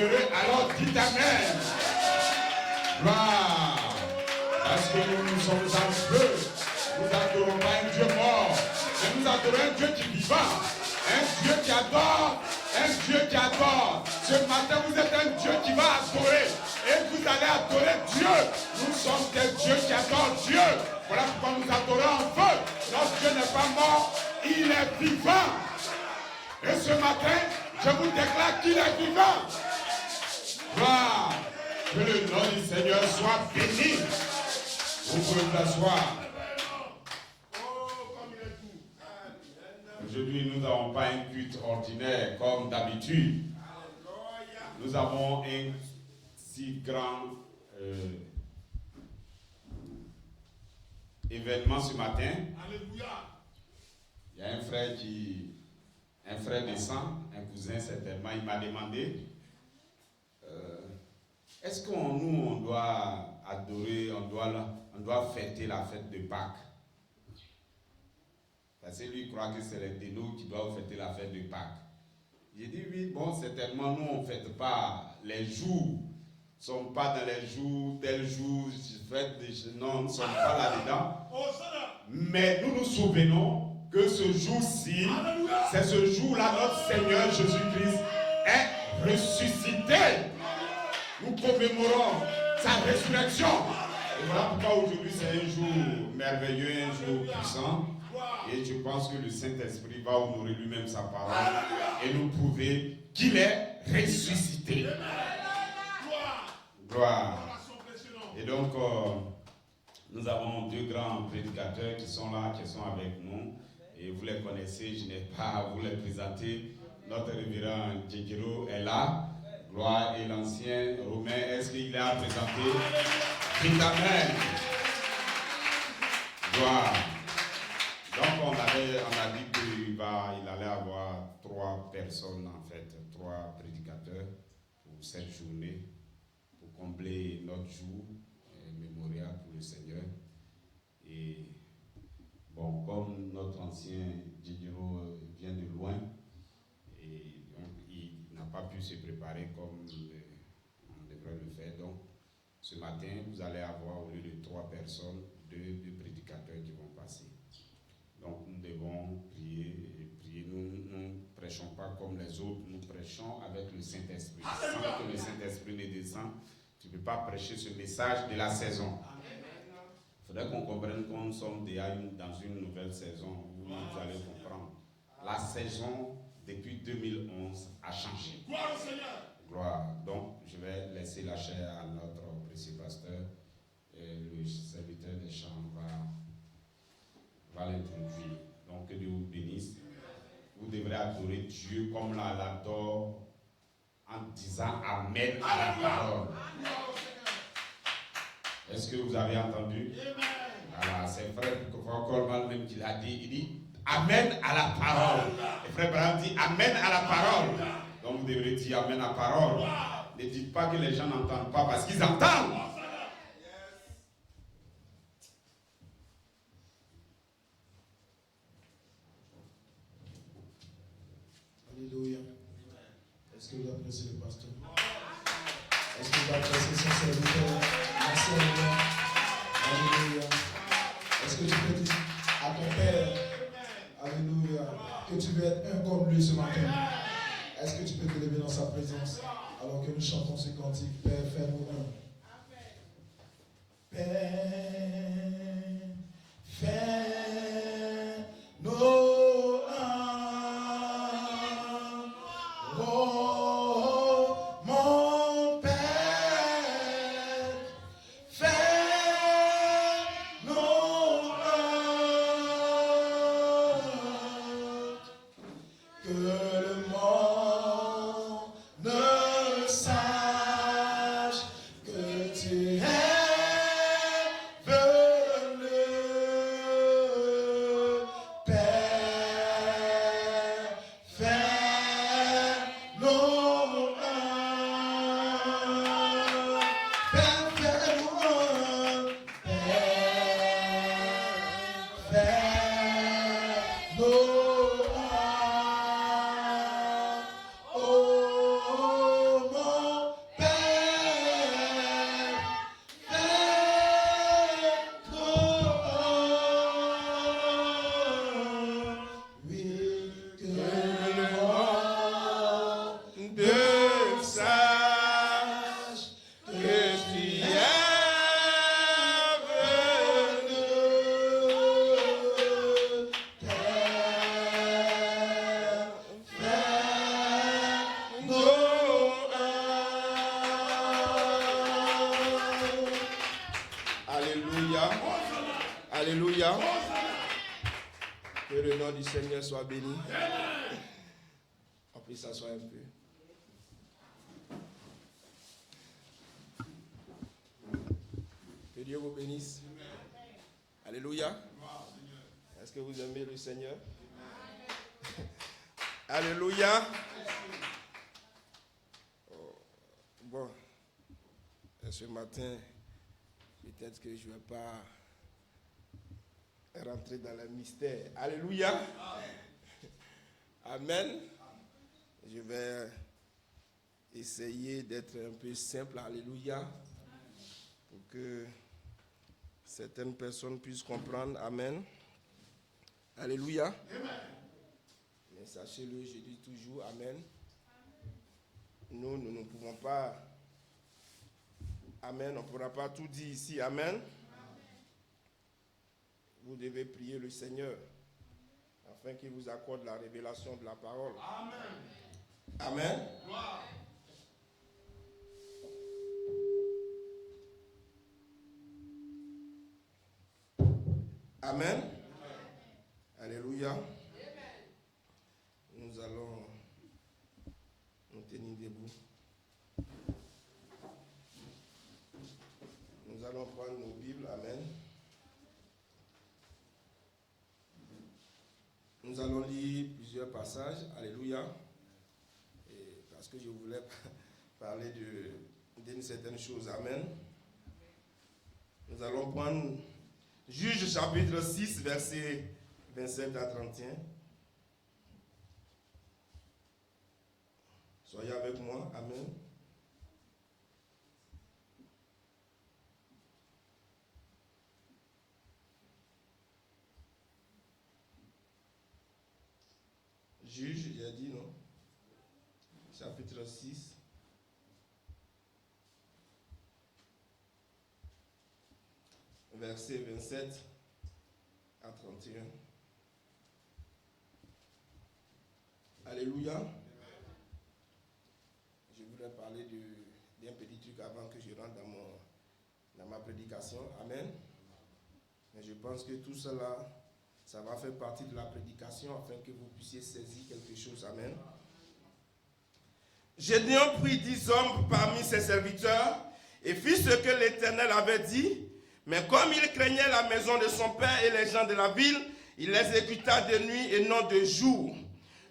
heureux, alors dites Amen. Gloire. Parce que nous sommes en feu. Nous n'adorons pas un Dieu mort, mais nous adorons un Dieu qui est vivant. Un Dieu qui adore, un Dieu qui adore. Ce matin, vous êtes un Dieu qui va adorer. Et vous allez adorer Dieu. Nous sommes des dieux qui adorent Dieu. Voilà pourquoi nous adorons en feu. Notre Dieu n'est pas mort, il est vivant. Et ce matin, je vous déclare qu'il est vivant. Gloire. Que le nom du Seigneur soit béni. Vous pouvez vous asseoir. Aujourd'hui, nous n'avons pas un culte ordinaire comme d'habitude. Nous avons un si grand événement ce matin. Il y a un frère de sang, un cousin certainement, il m'a demandé est-ce qu'on doit adorer, on doit fêter la fête de Pâques? Parce que lui il croit que c'est les dénots qui doivent fêter la fête de Pâques. J'ai dit oui, bon, certainement nous on ne fête pas les jours. Nous ne sommes pas dans les jours, tel jour, non, nous ne sommes pas là-dedans. Mais nous nous souvenons que ce jour-ci, c'est ce jour-là, notre Seigneur Jésus-Christ est ressuscité. Nous commémorons sa résurrection. Et voilà pourquoi aujourd'hui c'est un jour merveilleux, un jour puissant. Et je pense que le Saint-Esprit va honorer lui-même sa parole et nous prouver qu'il est ressuscité. Gloire. Et donc, nous avons deux grands prédicateurs qui sont là, qui sont avec nous. Et vous les connaissez, je n'ai pas à vous les présenter. Notre révérend Djekiro est là. Gloire. Et l'ancien Romain, est-ce qu'il est à présenter? Amen. Gloire. Donc on a dit qu'il allait avoir 3 personnes en fait, 3 prédicateurs pour cette journée, pour combler notre jour mémorial pour le Seigneur. Et bon, comme notre ancien Djidjiro vient de loin, et donc il n'a pas pu se préparer comme on devrait le faire. Donc ce matin, vous allez avoir au lieu de 3 personnes, 2 prédicateurs qui vont passer. Donc nous devons prier et prier. Nous ne prêchons pas comme les autres, nous prêchons avec le Saint-Esprit. Sans que le Saint-Esprit ne descende, tu ne peux pas prêcher ce message de la saison. Il faudrait qu'on comprenne qu'on sommes déjà dans une nouvelle saison où vous allez comprendre. La saison depuis 2011 a changé. Gloire au Seigneur. Gloire. Donc je vais laisser la chair à notre précieux pasteur. Et le serviteur des chants va l'introduire. Donc que Dieu vous bénisse. Vous devrez adorer Dieu comme l'adore en disant Amen à la parole. Est-ce que vous avez entendu? Voilà, c'est frère Colman même qui l'a dit. Il dit Amen à la parole. Et frère Branham dit Amen à la parole. Donc vous devrez dire Amen à la parole. Ne dites pas que les gens n'entendent pas parce qu'ils entendent. Alléluia. Est-ce que vous appréciez le pasteur? Est-ce que vous appréciez son serviteur? Merci à Alléluia. Est-ce que tu peux dire à ton Père, Alléluia, que tu veux être un comme lui ce matin? Est-ce que tu peux te lever dans sa présence alors que nous chantons ce cantique? Père, fais-nous un. Père, fais-nous. Que le monde ne sache Alléluia. Que le nom du Seigneur soit béni. On peut s'asseoir un peu. Que Dieu vous bénisse. Alléluia. Est-ce que vous aimez le Seigneur? Alléluia. Oh, bon, ce matin, peut-être que je ne vais pas rentrer dans le mystère. Alléluia. Amen. Je vais essayer d'être un peu simple. Alléluia. Pour que certaines personnes puissent comprendre. Amen. Alléluia. Mais sachez-le, je dis toujours Amen. Nous ne pouvons pas. Amen. On ne pourra pas tout dire ici. Amen. Vous devez prier le Seigneur afin qu'il vous accorde la révélation de la parole. Amen. Amen. Amen. Alléluia. Nous allons nous tenir debout. Nous allons prendre nos Bibles. Amen. Nous allons lire plusieurs passages. Alléluia. Et parce que je voulais parler d'une certaine chose. Amen. Nous allons prendre Juges chapitre 6, versets 27 à 31. Soyez avec moi. Amen. Juge, j'ai dit non. Chapitre 6. Versets 27 à 31. Alléluia. Je voudrais parler d'un petit truc avant que je rentre dans ma prédication. Amen. Mais je pense que tout cela, ça va faire partie de la prédication afin que vous puissiez saisir quelque chose. Amen. Gédéon prit 10 hommes parmi ses serviteurs et fit ce que l'Éternel avait dit. Mais comme il craignait la maison de son père et les gens de la ville, il les exécuta de nuit et non de jour.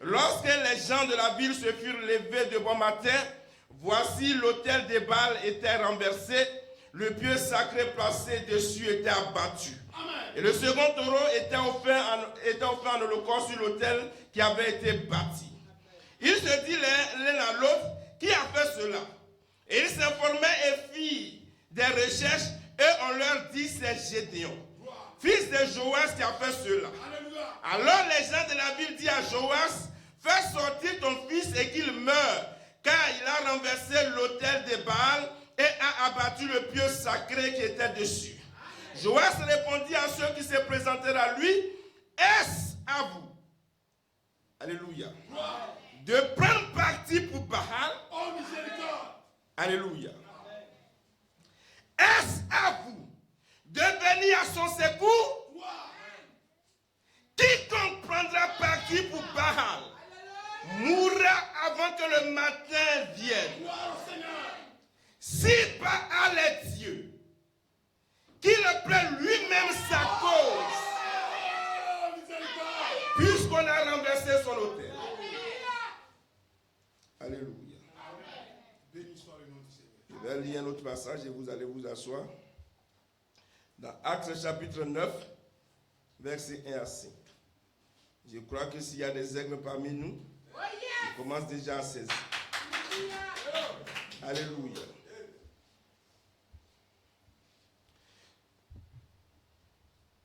Lorsque les gens de la ville se furent levés de bon matin, voici l'autel de Baal était renversé, le pieu sacré placé dessus était abattu. Amen. Et le second taureau était offert en holocauste sur l'autel qui avait été bâti. Ils se dirent l'un à l'autre, qui a fait cela? Et ils s'informaient et firent des recherches. Et on leur dit, c'est Gédéon, fils de Joas, qui a fait cela. Alléluia. Alors les gens de la ville disent à Joas, fais sortir ton fils et qu'il meure, car il a renversé l'autel de Baal et a abattu le pieu sacré qui était dessus. Joas répondit à ceux qui se présentèrent à lui, est-ce à vous, alléluia, de prendre parti pour Baal? Oh miséricorde. Alléluia. Est-ce à vous de venir à son secours? Quiconque prendra parti pour Baal mourra avant que le matin vienne. Si Baal est Dieu, qu'il prenne lui-même sa cause, puisqu'on a renversé son autel. Alléluia. Je vais lire un autre passage et vous allez vous asseoir. Dans Actes chapitre 9, versets 1 à 5. Je crois que s'il y a des aigles parmi nous, ils commencent déjà à saisir. Alléluia.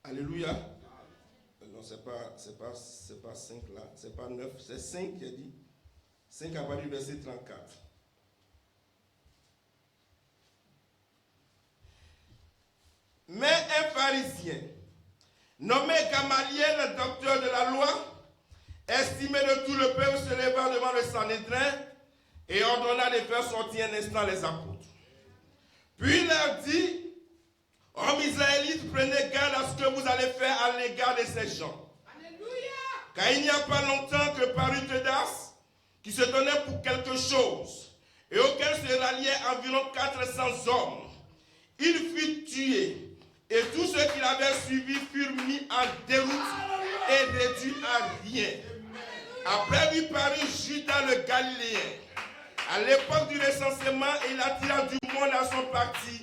Alléluia. Non, c'est pas 5 là, c'est pas 9, c'est 5 qui a dit. 5 à partir du verset 34. Mais un pharisien, nommé Gamaliel, docteur de la loi, estimé de tout le peuple, se leva devant le Sanhédrin et ordonna de faire sortir un instant les apôtres. Puis il leur dit, Hommes israélites, prenez garde à ce que vous allez faire à l'égard de ces gens. Car il n'y a pas longtemps que parut Teudas, qui se donnait pour quelque chose, et auquel se ralliaient environ 400 hommes. Il fut tué, et tous ceux qui l'avaient suivi furent mis en déroute et réduits à rien. Après lui parut Judas le Galiléen. À l'époque du recensement, il attira du monde à son parti.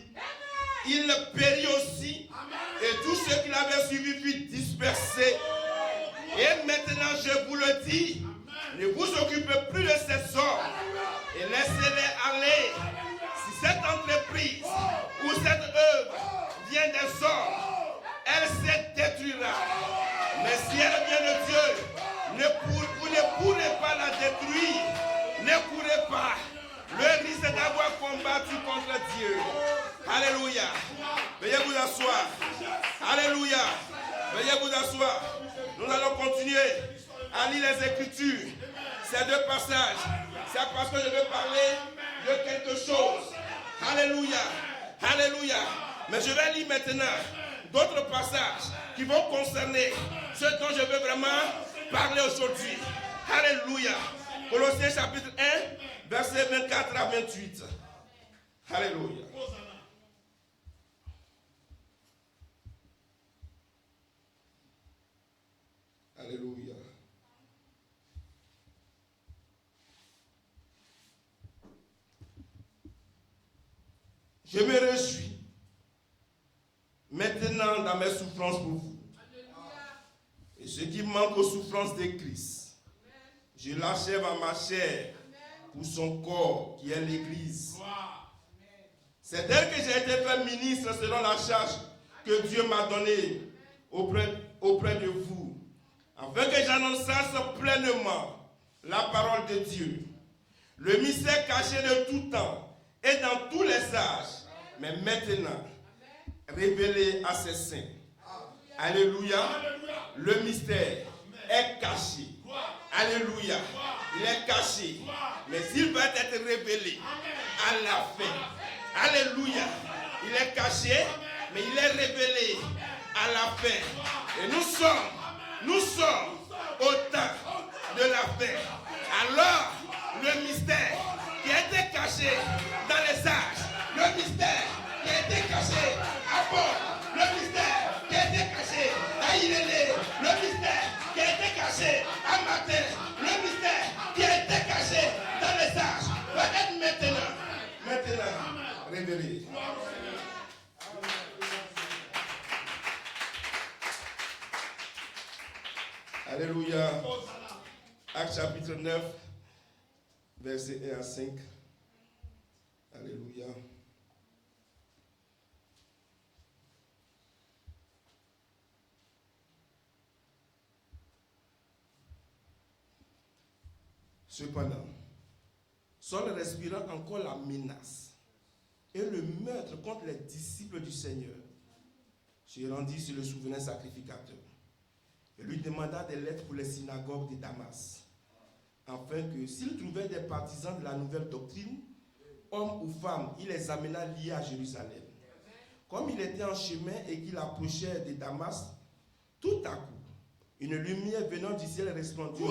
Il périt aussi, et tous ceux qui l'avaient suivi furent dispersés. Et maintenant, je vous le dis, ne vous occupez plus de ces hommes et laissez-les aller. Si cette entreprise ou cette œuvre vient des hommes, elle se détruira. Mais si elle vient de Dieu, vous ne pourrez pas la détruire. Ne pourrez pas. Le risque d'avoir combattu contre Dieu. Alléluia. Veuillez vous asseoir. Alléluia. Veuillez vous asseoir. Nous allons continuer à lire les Écritures. Ces deux passages, c'est parce que je veux parler de quelque chose. Alléluia. Alléluia. Mais je vais lire maintenant d'autres passages qui vont concerner ce dont je veux vraiment parler aujourd'hui. Alléluia. Colossiens chapitre 1, versets 24 à 28. Alléluia. Alléluia. Je me réjouis maintenant dans mes souffrances pour vous. Et ce qui manque aux souffrances de Christ, je l'achève à ma chair pour son corps qui est l'Église. C'est d'elle que j'ai été fait ministre selon la charge que Dieu m'a donnée auprès de vous, afin que j'annonçasse pleinement la parole de Dieu, le mystère caché de tout temps et dans tous les âges, mais maintenant révélé à ses saints. Alléluia. Le mystère est caché. Alléluia. Il est caché, mais il va être révélé à la fin. Alléluia. Il est caché, mais il est révélé à la fin. Et nous sommes au temps de la fin. Alors, le mystère qui a été caché dans les âges, le mystère qui a été caché avant, le mystère qui a été caché à Irélé, le mystère qui a été caché à Matin, le mystère qui a été caché dans les âges, va être maintenant révélé. Alléluia. Actes chapitre 9, versets 1 à 5. Alléluia. Cependant, Saul respira encore la menace et le meurtre contre les disciples du Seigneur. Se rendit sur le souverain sacrificateur et lui demanda des lettres pour les synagogues de Damas, afin que s'il trouvait des partisans de la nouvelle doctrine, hommes ou femmes, il les amena liés à Jérusalem. Comme il était en chemin et qu'il approchait de Damas, tout à coup, une lumière venant du ciel resplendit.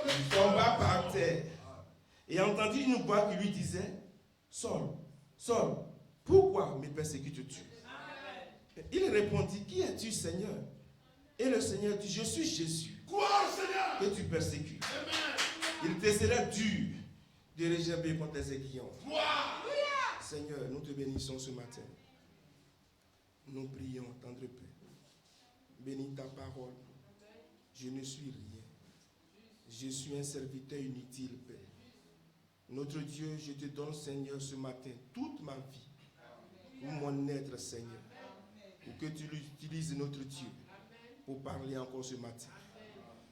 Il tomba par terre et entendit une voix qui lui disait: Saul, Saul, pourquoi me persécutes-tu? Il répondit: Qui es-tu, Seigneur? Et le Seigneur dit: Je suis Jésus, que tu persécutes. Il te serait dur de régerber contre tes aiguillons. Seigneur, nous te bénissons ce matin. Nous prions, tendre Père. Bénis ta parole. Je ne suis rien. Je suis un serviteur inutile, Père. Notre Dieu, je te donne, Seigneur, ce matin, toute ma vie, pour mon être, Seigneur, pour que tu utilises notre Dieu pour parler encore ce matin.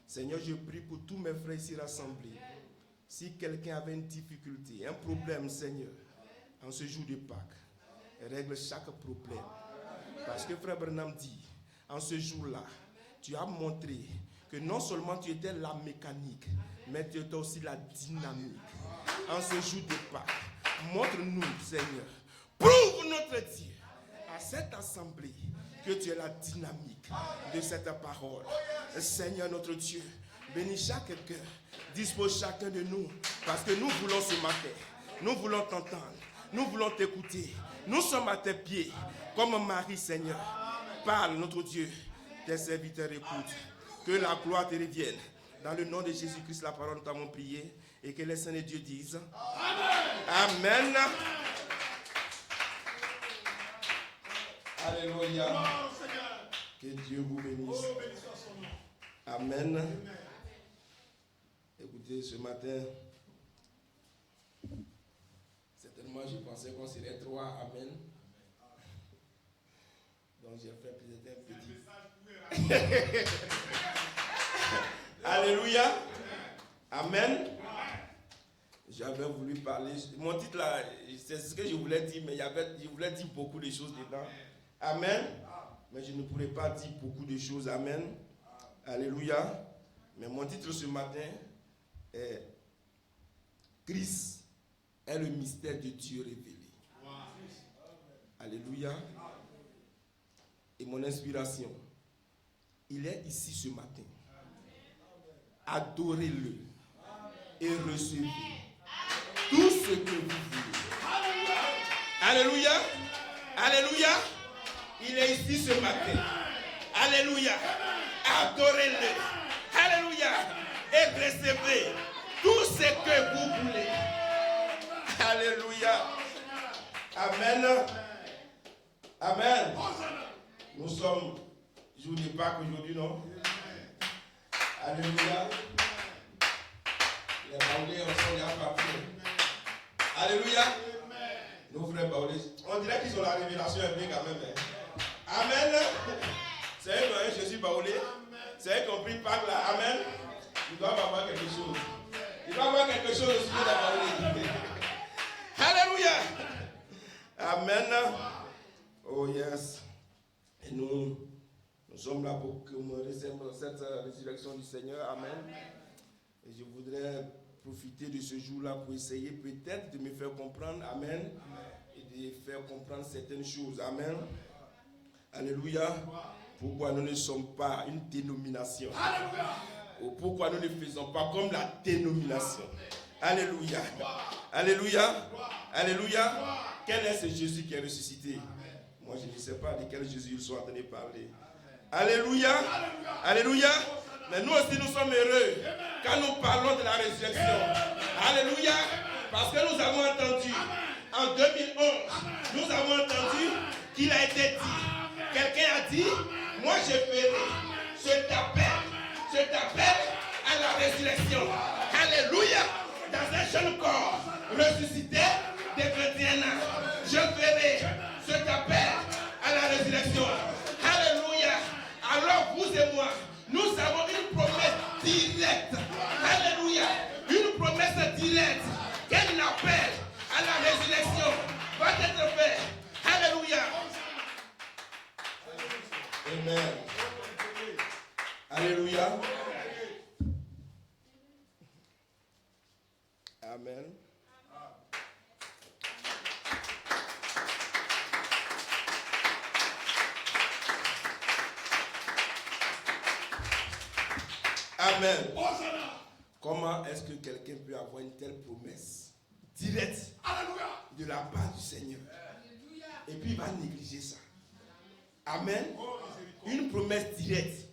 Seigneur, je prie pour tous mes frères ici rassemblés. Si quelqu'un avait une difficulté, un problème, Seigneur, en ce jour de Pâques, règle chaque problème. Parce que Frère Branham dit, en ce jour-là, tu as montré que non seulement tu étais la mécanique, mais tu étais aussi la dynamique. En ce jour de Pâques, montre-nous, Seigneur, prouve notre Dieu à cette assemblée que tu es la dynamique de cette parole. Seigneur notre Dieu, bénis chaque cœur, dispose chacun de nous, parce que nous voulons ce matin, nous voulons t'entendre, nous voulons t'écouter. Nous sommes à tes pieds, comme Marie, Seigneur. Parle, notre Dieu, tes serviteurs écoutent. Que la gloire te revienne. Dans le nom de Jésus-Christ, la parole, nous t'avons prié, et que les saints de Dieu disent Amen. Alléluia. Que Dieu vous bénisse. Amen. Écoutez, ce matin, certainement, je pensais qu'on serait 3. Amen. Donc, j'ai fait peut-être un petit. Alléluia. Amen. J'avais voulu parler. Mon titre là, c'est ce que je voulais dire, mais je voulais dire beaucoup de choses dedans. Amen. Mais je ne pourrais pas dire beaucoup de choses. Amen. Alléluia. Mais mon titre ce matin est Christ est le mystère de Dieu révélé. Alléluia. Et mon inspiration, il est ici ce matin. Adorez-le et recevez tout ce que vous voulez. Alléluia. Alléluia. Il est ici ce matin. Alléluia. Adorez-le. Alléluia. Et recevez tout ce que vous voulez. Alléluia. Amen. Amen. Nous sommes jour de Pâques aujourd'hui, non? Alléluia. Les baoulés sont déjà partis. Alléluia. Nos frères baoulés, on dirait qu'ils ont la révélation un peu quand même. Amen. C'est eux qui ont Jésus baoulé. C'est eux qui ont pris Pâques là. Amen. Ils doivent avoir quelque chose. Ils doivent avoir quelque chose au sujet de la baoulée. Alléluia. Amen. Oh yes. Et nous sommes là pour commémorer cette résurrection du Seigneur. Amen. Et je voudrais profiter de ce jour-là pour essayer peut-être de me faire comprendre. Amen. Et de faire comprendre certaines choses. Amen. Alléluia. Pourquoi nous ne sommes pas une dénomination. Ou pourquoi nous ne faisons pas comme la dénomination. Alléluia. Alléluia. Alléluia. Quel est ce Jésus qui est ressuscité? Moi, je ne sais pas de quel Jésus ils sont en train de parler. Alléluia. Alléluia. Mais nous aussi, nous sommes heureux quand nous parlons de la résurrection. Alléluia. Parce que nous avons entendu, en 2011, nous avons entendu qu'il a été dit. Quelqu'un a dit, moi je ferai, je t'appelle à la résurrection. Alléluia. Dans un jeune corps, ressuscité de 21 ans, je ferai, je t'appelle à la résurrection. Alléluia. Alors vous et moi, nous avons une promesse directe. Alléluia. Une promesse directe. Quel appel à la résurrection va être fait. Alléluia. Amen. Alléluia. Amen. Amen. Comment est-ce que quelqu'un peut avoir une telle promesse directe de la part du Seigneur et puis il va négliger ça? Amen. Une promesse directe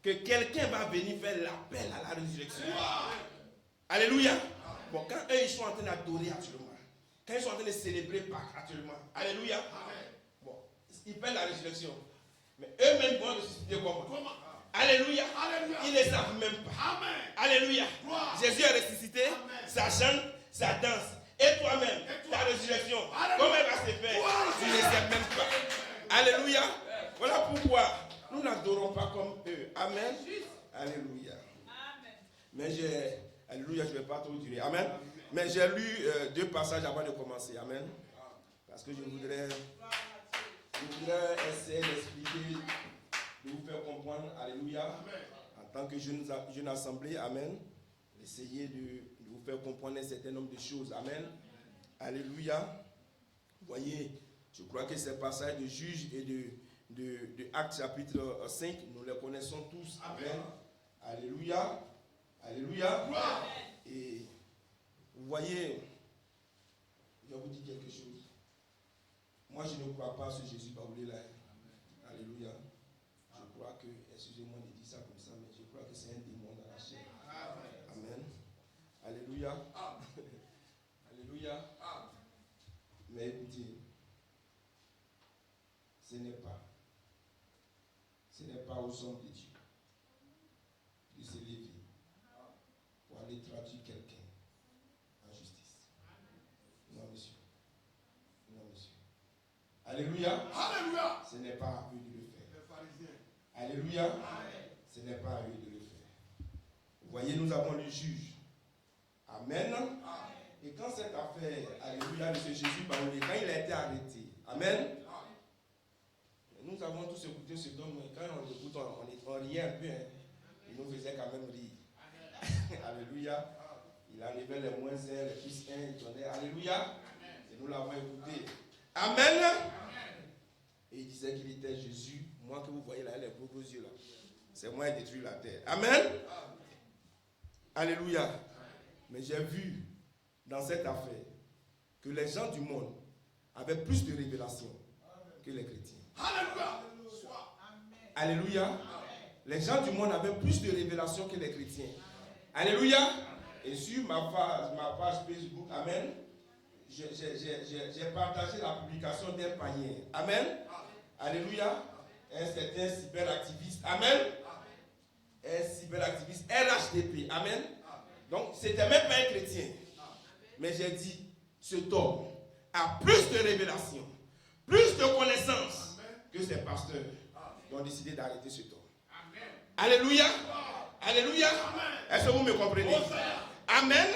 que quelqu'un va venir faire l'appel à la résurrection. Alléluia. Bon, quand eux ils sont en train d'adorer actuellement, quand ils sont en train de célébrer Pâques actuellement, alléluia. Bon, ils perdent la résurrection, mais eux-mêmes vont ressusciter comment? Alléluia. Alléluia. Ils ne le savent même pas. Amen. Alléluia. Wow. Jésus est ressuscité, ça chante, ça danse. Et toi-même, ta résurrection, comment elle va se faire? Tu ne sais même pas. Alléluia. Voilà pourquoi nous n'adorons pas comme eux. Amen. Alléluia. Mais alléluia, je ne vais pas trop durer. Amen. Mais j'ai lu 2 passages avant de commencer. Amen. Parce que je voudrais essayer d'expliquer, de vous faire comprendre, alléluia, en tant que jeune assemblée, amen, essayer de vous faire comprendre un certain nombre de choses, amen, alléluia. Vous voyez, Je crois que ces passages de Juges et de Actes chapitre 5, nous les connaissons tous. Amen. Alléluia. Alléluia. Et vous voyez, je vais vous dire quelque chose. Moi, je ne crois pas à ce Jésus baoulé là. Alléluia. Je crois que, excusez-moi de dire ça comme ça, mais je crois que c'est un démon dans la chair. Amen. Alléluia. Alléluia. Mais écoutez, ce n'est pas aux hommes de Dieu de se lever pour aller traduire quelqu'un en justice. Non, monsieur. Non, monsieur. Alléluia. Alléluia. Ce n'est pas à eux de le faire. Alléluia. Ce n'est pas à eux de le faire. Vous voyez, nous avons le juge. Amen. Et quand cette affaire, alléluia, de ce Jésus baoulé, quand il a été arrêté, amen. Nous avons tous écouté ce homme, mais quand on l'écoute, on riait un peu. Hein. Il nous faisait quand même rire. Alléluia. Il enlevait les moins 1, les plus 1, il donnait alléluia. Et nous l'avons écouté. Amen. Et il disait qu'il était Jésus. Moi que vous voyez là, les gros yeux là. C'est moi qui ai détruit la terre. Amen. Alléluia. Mais j'ai vu dans cette affaire que les gens du monde avaient plus de révélations que les chrétiens. Alléluia. Alléluia. Les gens du monde avaient plus de révélations que les chrétiens. Alléluia. Et sur ma page Facebook, amen, j'ai partagé la publication d'un païen. Amen. Alléluia. Un certain cyberactiviste. Amen. Un cyberactiviste RHDP. Amen. Donc, c'était même pas un chrétien. Mais j'ai dit, cet homme a plus de révélations, plus de connaissances que ces pasteurs qui ont décidé d'arrêter cet homme. Alléluia. Alléluia. Est-ce que vous me comprenez? Amen.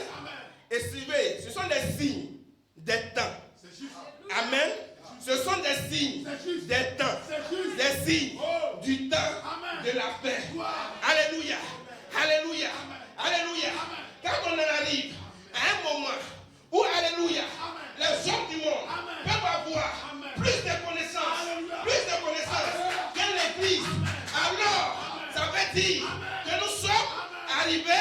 Et suivez, ce sont des signes des temps. Amen. Ce sont des signes des temps. Des signes du temps de la paix. Alléluia. Alléluia. Alléluia. Quand on en arrive à un moment où, alléluia, les hommes du monde peuvent avoir plus de connaissances que l'Église, alors ça veut dire que nous sommes arrivés à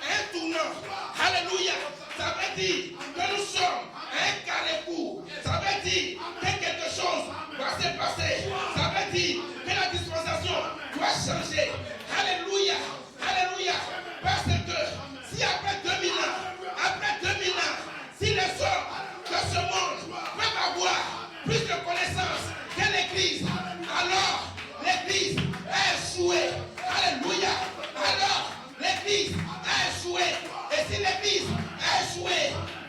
un tournant. Alléluia. Ça veut dire que nous sommes à un carrefour. Ça veut dire que quelque chose va se passer. Ça veut dire que la dispensation doit changer. Alléluia. Alléluia. Parce que si après 2000 ans, si les hommes de ce monde peuvent avoir plus de connaissances que l'Église, alors l'Église a échoué. Alléluia. Alors l'Église a échoué. Et si l'Église a échoué,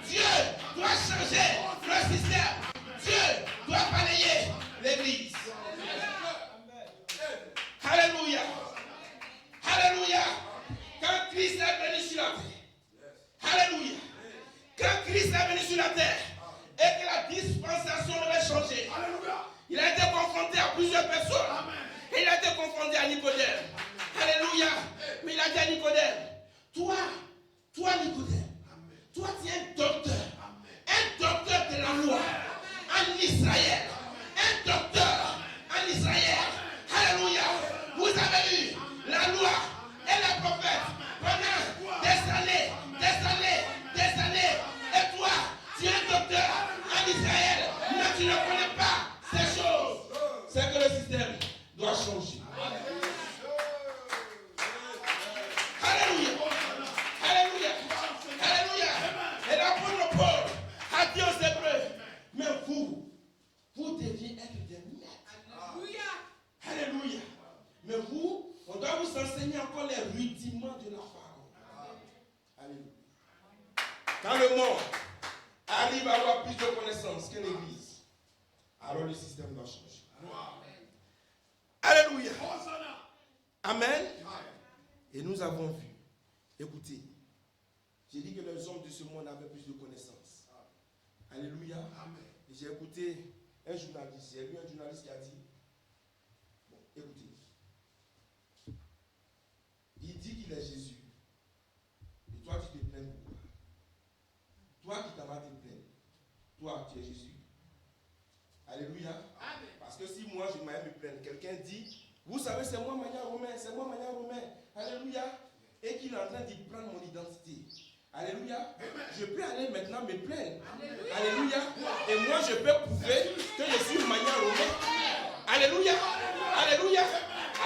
Dieu doit changer le système. Dieu doit balayer l'Église. Alléluia. Alléluia. Quand Christ est venu sur la terre, alléluia. Quand Christ est venu sur la terre et que la dispensation devait changer, il a été confronté à plusieurs personnes. Et il a été confronté à Nicodème. Alléluia. Mais il a dit à Nicodème, toi Nicodème, toi tu es un docteur de la loi en Israël. Un docteur en Israël. Alléluia. Vous avez eu la loi et les prophètes pendant des années. Et toi, tu es un docteur en Israël, mais tu ne connais pas ces choses. C'est que le système doit changer. Alléluia. Alléluia. Alléluia. Et l'apôtre Paul a dit aux Hébreux, mais vous deviez être des maîtres. Alléluia. Alléluia. Mais vous, on doit vous enseigner encore les rudiments de la parole. Alléluia. Quand le monde arrive à avoir plus de connaissances que l'Église, alors le système doit changer. Alléluia. Amen. Et nous avons vu, écoutez, j'ai dit que les hommes de ce monde avaient plus de connaissances. Alléluia. Et j'ai écouté un journaliste, j'ai lu un journaliste qui a dit, bon, écoutez, il dit qu'il est Jésus. Et toi, tu te plains pourquoi? Toi qui t'en vas te plaindre. Toi, tu es Jésus. Alléluia. Parce que si moi je m'aille me plaindre, quelqu'un dit, vous savez, c'est moi Magnan Romain, c'est moi Magnan Romain. Alléluia. Et qu'il est en train d'y prendre mon identité. Alléluia. Je peux aller maintenant me plaindre. Alléluia. Et moi je peux prouver que je suis Magnan Romain. Alléluia. Alléluia.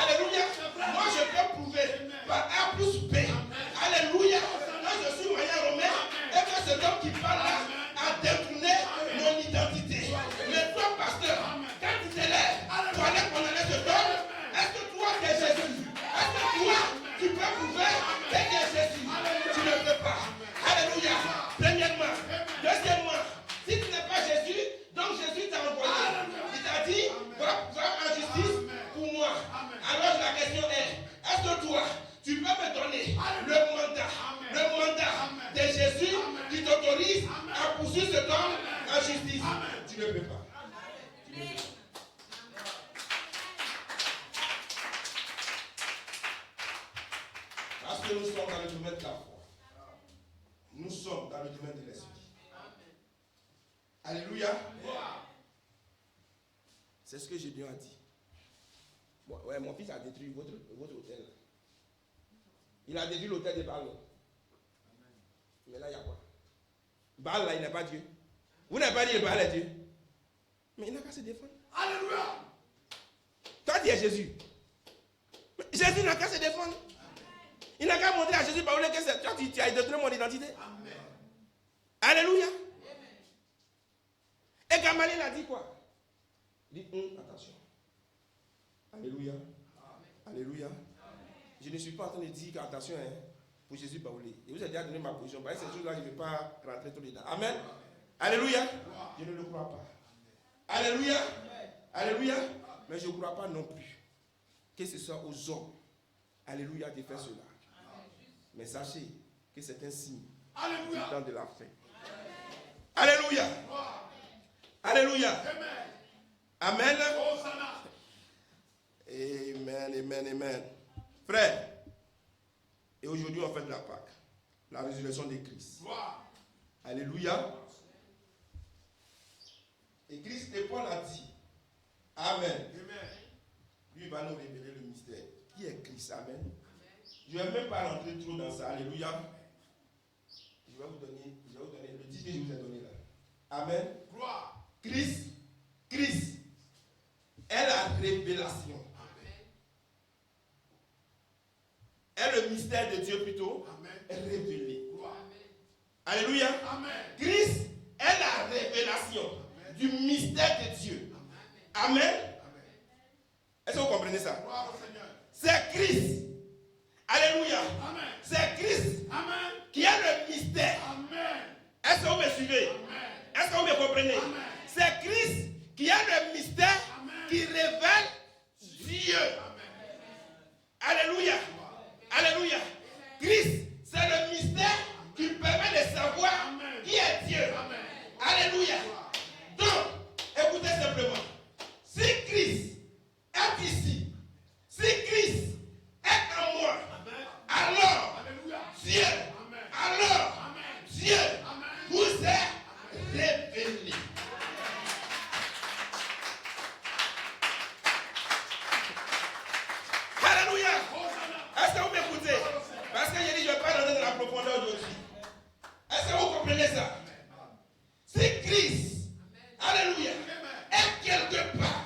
Alléluia. Moi je peux prouver par A plus B. Alléluia. Là je suis Magnan Romain. Et que cet homme qui parle là a détourné mon identité. Mais toi, pasteur, quand tu te lèves pour aller condamner cet homme, est-ce que toi tu es Jésus? Est-ce que toi tu peux prouver que tu es Jésus? Tu ne peux pas. Alléluia. Premièrement. Deuxièmement, si tu n'es pas Jésus, donc Jésus t'a envoyé. Il t'a dit, va en justice pour moi. Alors la question est que toi, tu peux me donner le mandat de Jésus qui t'autorise à poursuivre cet homme en justice? Tu ne peux pas. Parce que nous sommes dans le domaine de la foi. Nous sommes dans le domaine de l'esprit. Alléluia. C'est ce que Gédéon a dit. Bon, ouais, mon fils a détruit votre hôtel. Il a détruit l'hôtel de Baal. Mais là, il y a quoi? Baal, là, il n'est pas Dieu. Vous n'avez pas dit que Baal est Dieu. Mais il n'a qu'à se défendre. Alléluia. Toi, tu es Jésus. Mais Jésus n'a qu'à se défendre. Il n'a qu'à montrer à Jésus par où que c'est toi, tu as détruit mon identité. Amen. Alléluia. Et Gamaliel a dit quoi? Il dit, attention. Alléluia. Alléluia. Je ne suis pas en train de dire qu'attention, pour Jésus Baoulé. Et vous avez déjà donné ma position. Par ces choses-là, je ne vais pas rentrer trop dedans. Amen. Alléluia. Je ne le crois pas. Alléluia. Alléluia. Mais je ne crois pas non plus que ce soit aux hommes. Alléluia de faire cela. Mais sachez que c'est un signe du temps de la fin. Alléluia. Alléluia. Amen. Amen, amen, amen. Frère, et aujourd'hui on fait de la Pâque, la résurrection de Christ. Alléluia. Et Christ et Paul a dit, Amen. Lui il va nous révéler le mystère. Qui est Christ? Amen. Je ne vais même pas rentrer trop dans ça. Alléluia. Je vais vous donner le titre que je vous ai donné là. Amen. Christ est la révélation. Est le mystère de Dieu plutôt. Est révélé. Alléluia. Christ est la révélation du mystère de Dieu. Amen. Est-ce que vous comprenez ça? C'est Christ. Alléluia. C'est Christ qui est le mystère. Est-ce que vous me suivez? Est-ce que vous me comprenez? C'est Christ qui est le mystère qui révèle Dieu. Alléluia. Alléluia. Christ, c'est le mystère qui permet de savoir qui est Dieu. Alléluia. Donc, écoutez simplement. Si Christ est ici, si Christ est en moi, alors Dieu vous est révélé. Alléluia. Est-ce que vous m'écoutez? Parce que j'ai dit je ne vais pas rentrer dans la profondeur aujourd'hui. Est-ce que vous comprenez ça? Si Christ, alléluia, est quelque part,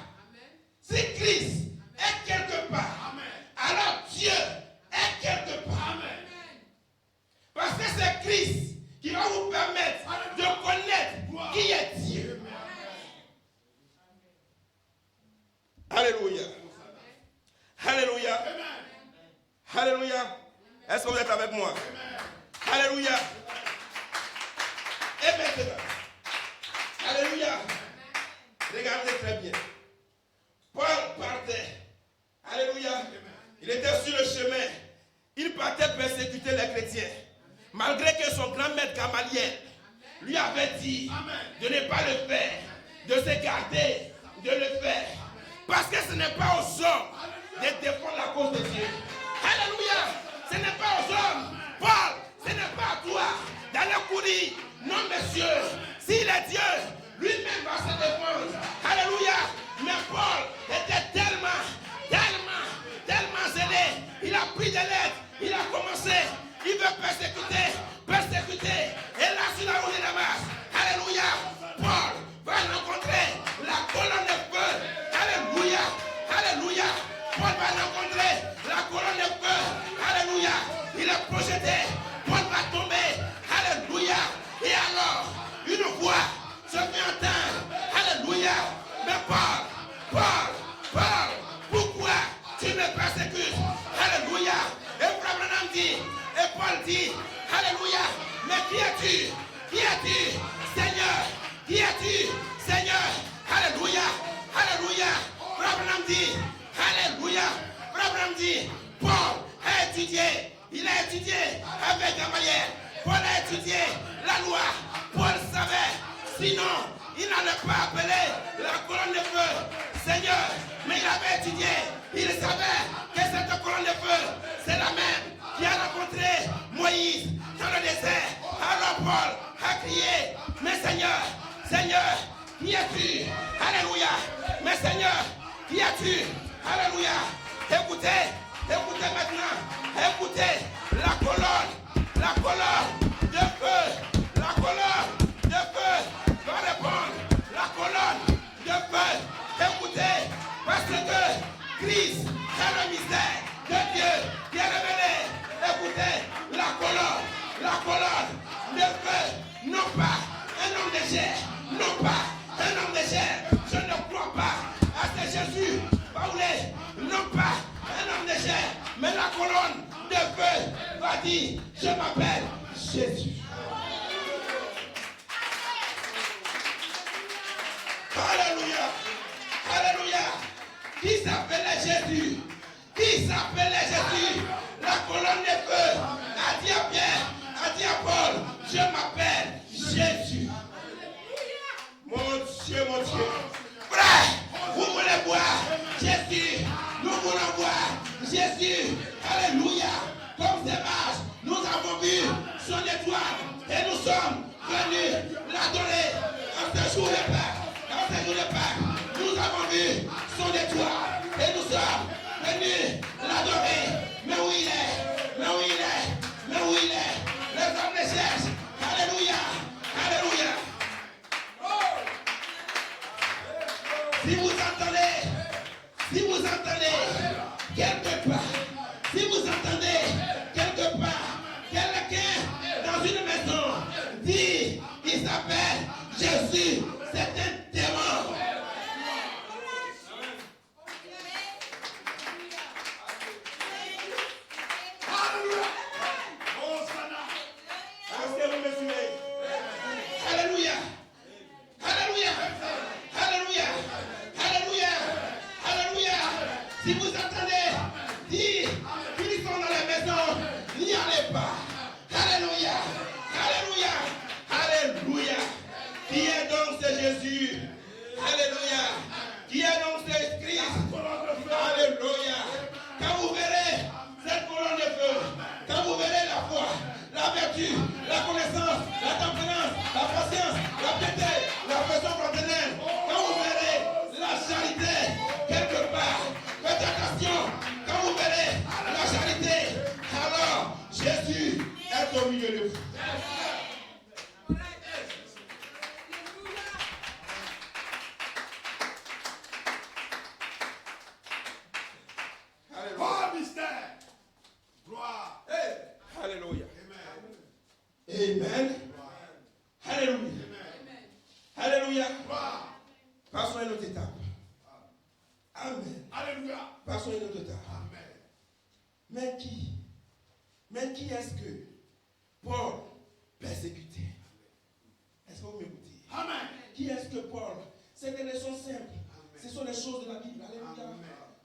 si Christ est quelque part, alors Dieu est quelque part. Parce que c'est Christ qui va vous permettre de connaître qui est Dieu. Alléluia. Alléluia. Alléluia. Est-ce que vous êtes avec moi? Alléluia. Et maintenant, alléluia. Regardez très bien. Paul partait. Alléluia. Il était sur le chemin. Il partait persécuter les chrétiens. Malgré que son grand maître Gamaliel lui avait dit de ne pas le faire, de se garder de le faire. Parce que ce n'est pas aux hommes de défendre la cause de Dieu. Alléluia. Ce n'est pas aux hommes. Paul, ce n'est pas à toi d'aller courir. Non, monsieur. S'il est Dieu, lui-même va se défendre. Alléluia. Paul, pourquoi tu me persécutes? Alléluia. Et Abraham dit, et Paul dit, alléluia, mais qui es-tu? Qui es-tu? Seigneur, qui es-tu? Seigneur, alléluia, alléluia. Abraham dit, alléluia. Abraham dit, Paul a étudié, il a étudié avec Gamaliel. Paul a étudié la loi. Paul savait, sinon il n'allait pas appeler la colonne de feu Seigneur. Mais il avait étudié, il savait que cette colonne de feu, c'est la même qui a rencontré Moïse dans le désert. Alors Paul a crié, mais Seigneur, Seigneur, qui es-tu? Alléluia. Mais Seigneur, qui es-tu? Alléluia. Écoutez, écoutez maintenant, écoutez la colonne de feu, la colonne de feu va répondre, la colonne de feu. Écoutez, parce que Christ est le mystère de Dieu qui est révélé. Écoutez, la colonne de feu, non pas un homme de chair, non pas un homme de chair. Je ne crois pas à ce Jésus parlé, non pas un homme de chair, mais la colonne de feu va dire, je m'appelle Jésus. Alléluia, alléluia. Qui s'appelait Jésus? Qui s'appelait Jésus? La colonne de feu a dit à Pierre, a dit à Paul, je m'appelle Jésus. Mon Dieu, mon Dieu. Frère, vous voulez voir Jésus? Nous voulons voir Jésus. Alléluia. Comme ces marches, nous avons vu son étoile et nous sommes venus l'adorer. En ce jour de Pâques, nous avons vu son étoile et nous sommes venus l'adorer. Mais où il est? Mais où il est? Mais où il est? Les hommes le cherchent. Alléluia. Alléluia. Si vous entendez quelque part, si vous entendez quelque part, quelqu'un dans une maison dit, il s'appelle Jésus, c'est un démon. Est-ce que vous me suivez? Alléluia. Alléluia. Alléluia. Alléluia. Alléluia. Si vous entendez dire qu'ils sont dans la maison, n'y allez pas. Alléluia. Alléluia. Alléluia. Qui est donc ce Jésus? Alléluia. Qui est donc ce Christ? Alléluia. Quand vous verrez cette colonne de feu, quand vous verrez la foi, la vertu, la connaissance, la tempérance, la patience, la piété, la façon fraternelle, quand vous verrez la charité quelque part, faites attention, quand vous verrez la charité, alors Jésus est au milieu de vous. Alléluia. Amen. Alléluia. Alléluia. Passons à une autre étape. Amen. Alléluia. Passons à une autre étape. Amen. Mais qui est-ce que Paul persécutait? Est-ce que vous m'écoutez? Amen. Qui est-ce que Paul? C'est des leçons simples. Ce sont les choses de la Bible. Alléluia.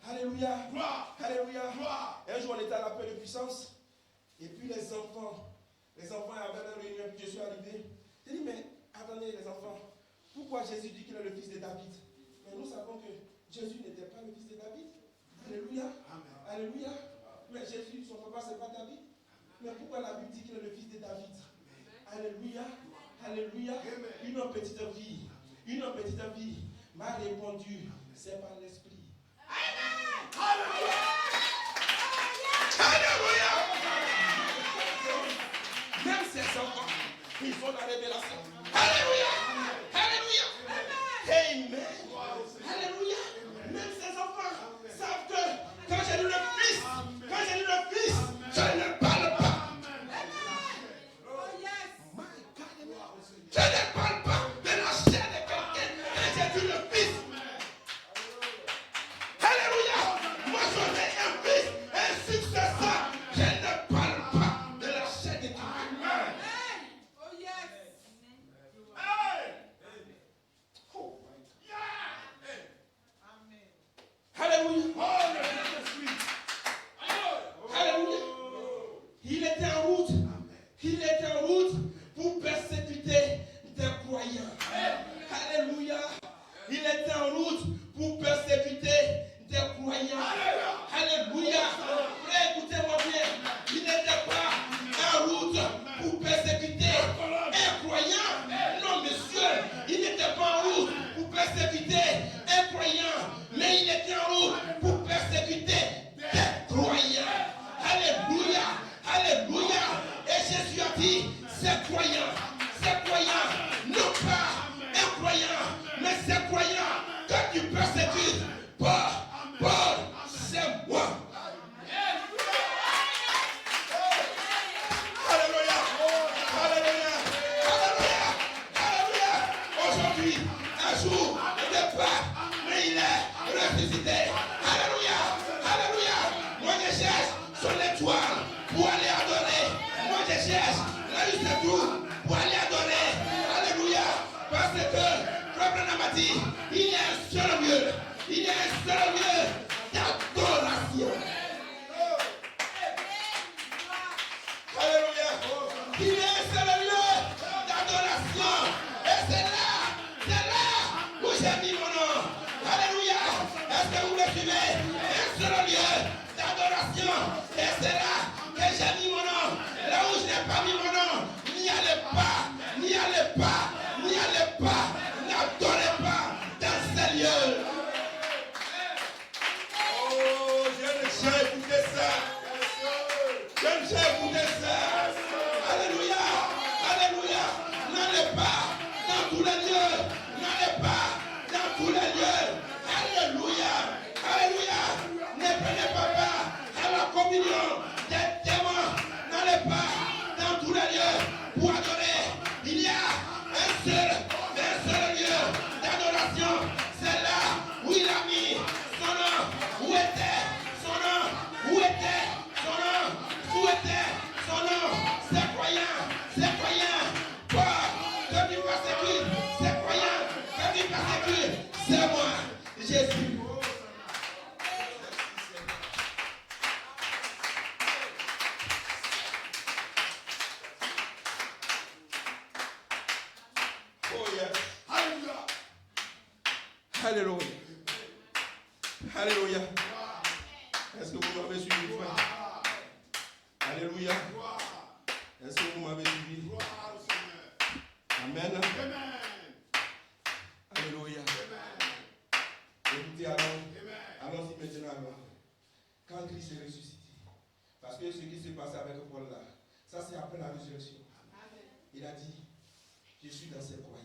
Alléluia. Alléluia. Un jour on était à la paix de puissance. Et puis les enfants avaient une réunion, puis je suis arrivé. J'ai dit, mais attendez les enfants, pourquoi Jésus dit qu'il est le fils de David? Mais nous savons que Jésus n'était pas le fils de David. Alléluia. Amen. Alléluia. Mais Jésus, son papa, c'est pas David. Mais pourquoi la Bible dit qu'il est le fils de David? Alléluia. Alléluia. Une petite fille m'a répondu, c'est par l'esprit. Amen. Alléluia. Alléluia. Même ces enfants, ils ont la révélation. Alléluia. Alléluia. Amen. Alléluia. Même ces enfants savent que quand j'ai lu le Fils, je ne parle pas. Je ne parle pas de la chair de quelqu'un. Quand j'ai dit le Fils, Il était en route pour persécuter des croyants. Alléluia. Frère, écoutez-moi bien. Il n'était pas en route pour persécuter un croyant. Non, monsieur. Il n'était pas en route pour persécuter un croyant. Mais il était en route pour persécuter des croyants. Alléluia. Alléluia. Et Jésus a dit, ces croyants, non pas un croyant, mais ces croyants que tu persécutes, Paul, c'est moi. Alléluia, alléluia, alléluia, alléluia. Aujourd'hui, un jour de Pâques, mais il est ressuscité. Alléluia, alléluia. Moi je cherche son étoile pour aller adorer. Moi je cherche la liste de tout pour aller adorer. Alléluia. Parce que Frère Branham a dit, il y a un seul lieu. Il y a un seul lieu d'adoration. Alléluia. Il y a un seul lieu d'adoration. Et c'est là où j'ai mis mon nom. Alléluia. Est-ce que vous me suivez? Un seul lieu d'adoration. Et c'est là que j'ai mis mon nom. Là où je n'ai pas mis mon nom, n'y allez pas, n'y allez pas, n'y allez pas, n'adorez pas dans ces lieux. Oh, j'ai écouté ça. J'ai écouté ça. Alléluia, alléluia. N'allez pas dans tous les lieux. N'allez pas dans tous les lieux. Alléluia, alléluia. Ne prenez pas part à la communion des témoins. N'allez pas dans tous les lieux pour adorer. Il y a un seul lieu d'adoration. C'est là où il a mis son nom. Où était son nom? Où était son nom? Où était son nom? Ces croyants, pas que tu persécutes. Ces croyants que tu persécutes, c'est moi, Jésus. Alléluia. Alléluia. Est-ce que vous m'avez suivi, frère? Alléluia. Est-ce que vous m'avez suivi? Amen. Alléluia. Écoutez, allons-y maintenant. Quand Christ est ressuscité, parce que ce qui s'est passé avec Paul là, ça c'est après la résurrection. Il a dit, je suis dans ces croyants.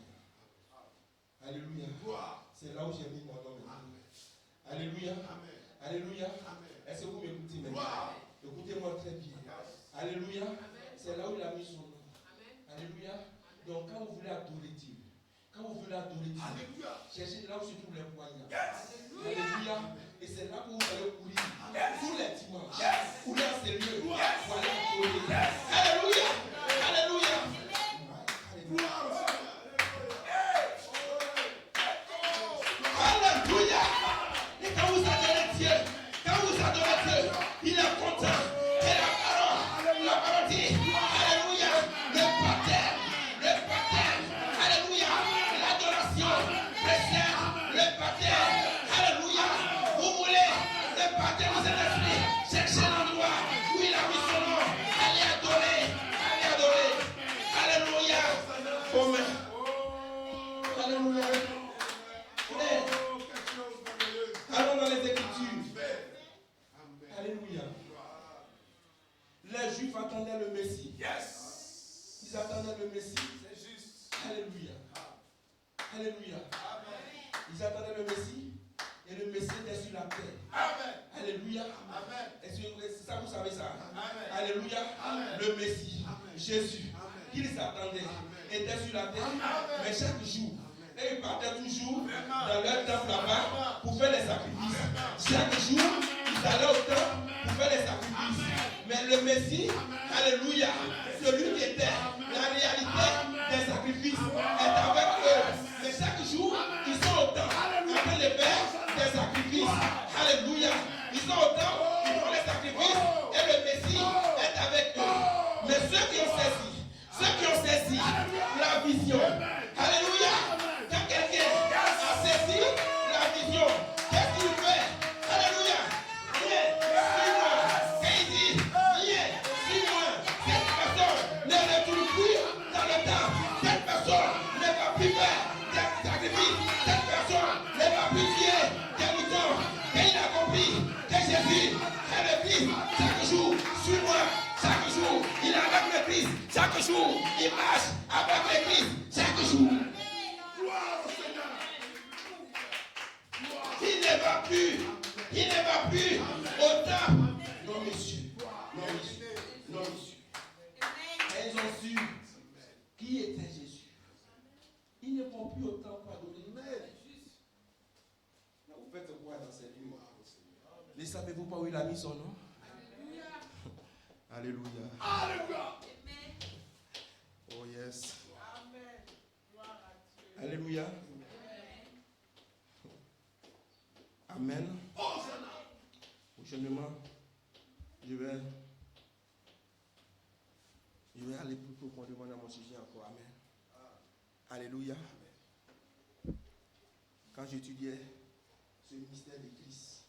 Alléluia. C'est là où j'ai mis mon nom maintenant. Alléluia. Amen. Alléluia. Amen. Est-ce que vous m'écoutez maintenant? Écoutez-moi très bien. Alléluia. C'est là où il a mis son nom. Alléluia. Donc quand vous voulez adorer Dieu, cherchez là où se trouvent les croyants. Alléluia. Et c'est là que vous allez courir. Tous les dimanches. Courir à ces lieux. Pour aller adorer. Alléluia. Alléluia. Alléluia. Et quand vous adorez Dieu, il est content. Et la parole dit, alléluia, le baptême, alléluia, l'adoration précède le baptême, alléluia. Vous voulez le baptême de Saint-Esprit, cherchez l'endroit où il a mis son nom. Allez adorer, alléluia. Alléluia. Allons dans les Écritures. Alléluia. Les Juifs attendaient le Messie. Ils attendaient le Messie. C'est juste. Alléluia. Alléluia. Ils attendaient le Messie. Et le Messie était sur la terre. Alléluia. Est-ce que ça, vous savez ça? Alléluia. Le Messie, Jésus, qu'ils attendaient, était sur la terre. Mais chaque jour, et ils partaient toujours dans leur temple là-bas pour faire les sacrifices. Chaque jour, ils allaient au temple pour faire les sacrifices. Mais le Messie, alléluia, celui qui était la réalité des sacrifices, est avec eux. Mais chaque jour, ils sont au temple en train de faire des sacrifices. Alléluia. Ils sont au temple, ils font les sacrifices et le Messie est avec eux. Mais ceux qui ont saisi la vision, alléluia. Quand quelqu'un a saisi Il ne va plus autant. Non, monsieur. Non, monsieur. Non, monsieur. Elles ont su qui était Jésus. Ils ne vont plus autant pardonner. Mais vous faites quoi dans ces lieux? Ne savez-vous pas où il a mis son nom? Alléluia. Alléluia. Oh yes. Alléluia. Amen. Prochainement, je vais aller plus profondément dans mon sujet encore. Amen. Alléluia. Quand j'étudiais ce mystère de Christ,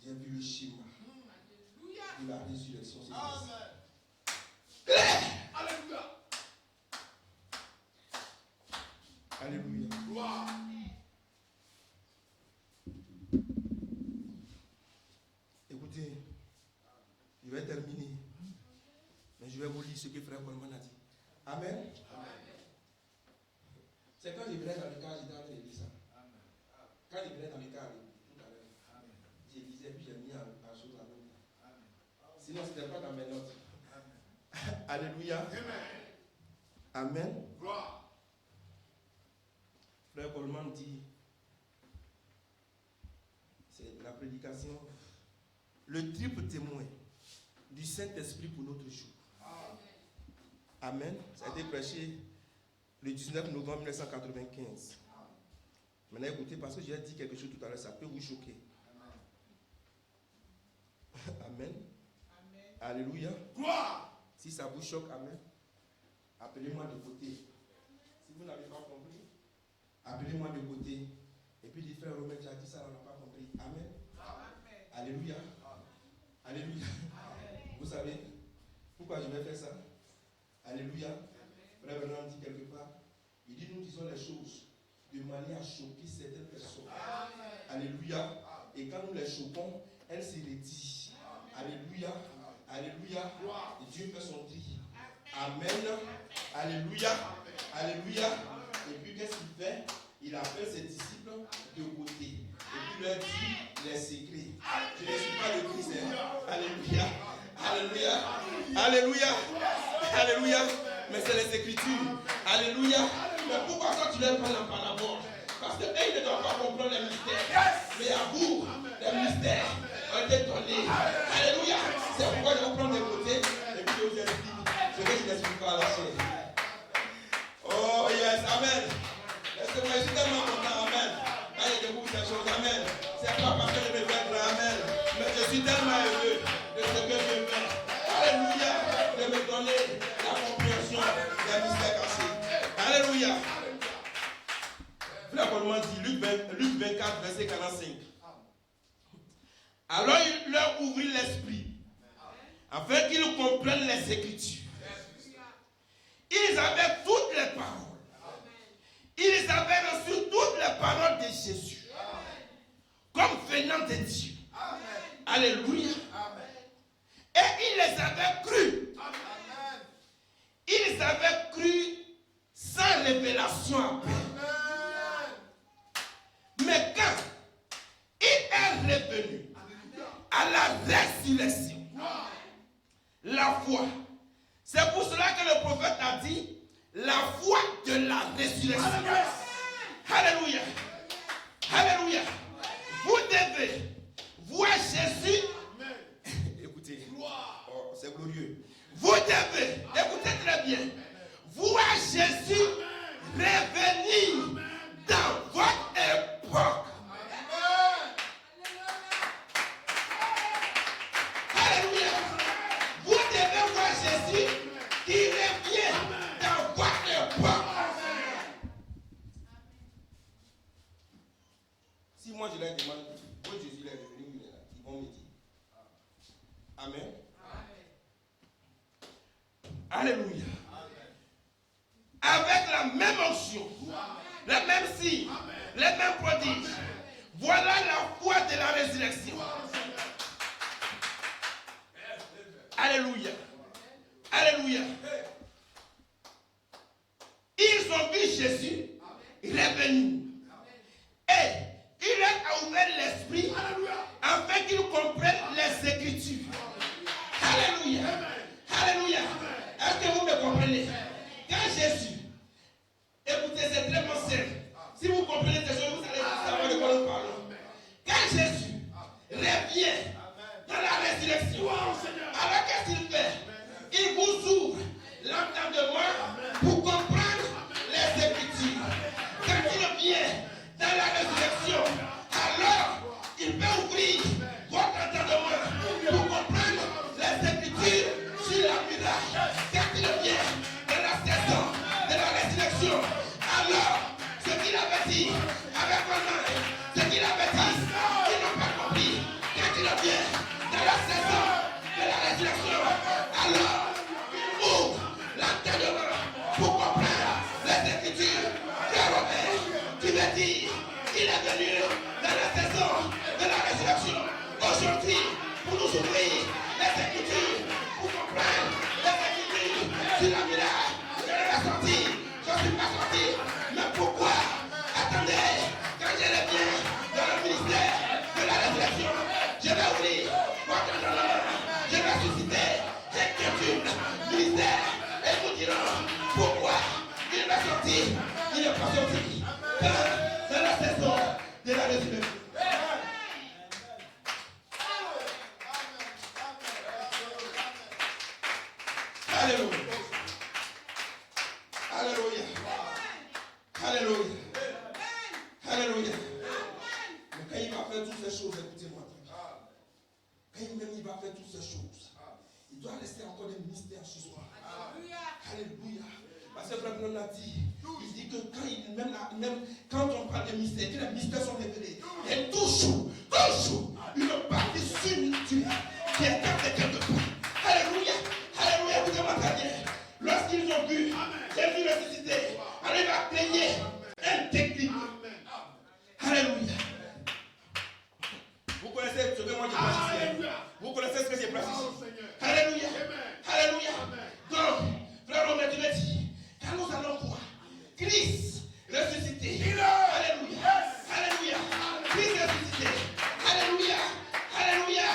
j'ai vu le schéma de la résurrection. Alléluia. Alléluia. Écoutez, je vais terminer. Mais je vais vous lire ce que Frère Coleman a dit. Amen. C'est quand je venais dans le car, j'étais en train de lire ça. Quand je venais dans le car, tout à l'heure, je lisais puis j'ai mis en chose en même temps. Sinon, ce n'était pas dans mes notes. Alléluia. Amen. Frère Coleman dit, c'est la prédication, le triple témoin du Saint-Esprit pour notre jour. Amen. Ça a été prêché le 19 novembre 1995. Maintenant écoutez, parce que j'ai dit quelque chose tout à l'heure, ça peut vous choquer. Amen. Alléluia. Si ça vous choque, amen, appelez-moi de côté. Si vous n'avez pas compris, appelez-moi de côté. Et puis dites, frère Romain, tu as dit ça, on n'a pas compris. Amen. Alléluia. Alléluia. Vous savez pourquoi je vais faire ça? Alléluia. Frère Bernard dit quelque part, il dit, nous disons les choses de manière à choquer certaines personnes. Alléluia. Et quand nous les choquons, elles se retirent. Alléluia. Alléluia. Et Dieu fait son tri. Amen. Alléluia. Alléluia. Et puis qu'est-ce qu'il fait? Il appelle ses disciples de côté. Et puis leur dit les secrets. Je ne suis pas le Christ. Alléluia. Alléluia. Alléluia. Alléluia. Mais c'est les Écritures. Alléluia. Mais pourquoi quand tu leur parles en parabole? Parce qu'eux, ils ne doivent pas comprendre les mystères. Mais à vous, les mystères ont été donnés. Alléluia. C'est pourquoi je vous prends de côté. Et puis je vous explique ce que je n'explique pas à la chair. Oh yes. Amen. Est-ce que moi je suis tellement content? Amen. Quand il découvre ces choses. Amen. C'est pas parce que je me fais grand. Amen. Mais je suis tellement heureux de ce que je fais. Alléluia. De me donner la compréhension des mystères cachés. Alléluia. Frère Paul dit, Luc 24, verset 45. Alors il leur ouvrit l'esprit, afin qu'ils comprennent les Écritures. Ils avaient toutes les paroles. Ils avaient reçu toutes les paroles de Jésus, comme venant de Dieu. Alléluia. Et ils les avaient cru. Ils avaient cru sans révélation à peine. Mais quand il est revenu à la résurrection, la foi, c'est pour cela que le prophète a dit la foi de la résurrection. Alléluia. Alléluia. Vous devez voir Jésus. Écoutez, oh, c'est glorieux. Vous devez, écoutez très bien, voir Jésus revenir dans votre époque. Alléluia. Vous devez voir Jésus qui revient dans votre époque. Si moi je leur demande, où Jésus est revenu, ils vont me dire. Amen. Alléluia. Avec la même onction, les mêmes signes, les mêmes prodiges. Voilà la foi de la résurrection. Alléluia. Alléluia. Ils ont vu Jésus revenu. Et ils dernier dans la résurrection, alors il peut ouvrir votre entendement pour comprendre les Écritures sur la miracle. Quand il vient dans la saison de la résurrection, alors ce qu'il avait dit avec un ange, ce qu'il avait dit, ils n'ont pas compris. Quand il vient dans la saison de la résurrection, alors il ouvre l'entendement pour comprendre les Écritures. Tu veux dire qu'il est venu dans la saison de la résurrection aujourd'hui pour nous ouvrir les Écritures, pour comprendre les Écritures sur la miracle. Je n'ai pas sorti, je ne suis pas sorti. Mais pourquoi? Attendez, quand je reviens dans le ministère de la résurrection, je vais ouvrir votre entendement, je vais susciter Écriture, ministère, et nous dirons pourquoi il est sorti, il n'est pas sorti. Dans la saison de la résurrection. Alléluia. Alléluia. Alléluia. Alléluia. Mais quand il va faire toutes ces choses, écoutez-moi. Quand il va faire toutes ces choses, il doit rester encore des ministères chez soi. Alléluia. Parce que frère Blanc a dit, il dit que même quand on parle de mystères, que les mystères sont révélés, il y a toujours une partie surnaturelle qui est captée quelque part. Alléluia, alléluia, écoutez-moi très bien. Lorsqu'ils ont vu Jésus ressuscité, alors il va plaigner un technique. Alléluia. Vous connaissez ce que moi j'ai placé ici. Vous connaissez ce que j'ai placé ici. Alléluia, alléluia. Donc, frère Romain, tu me dis, quand nous allons voir Christ ressuscité, alléluia, alléluia, Christ ressuscité, alléluia, alléluia,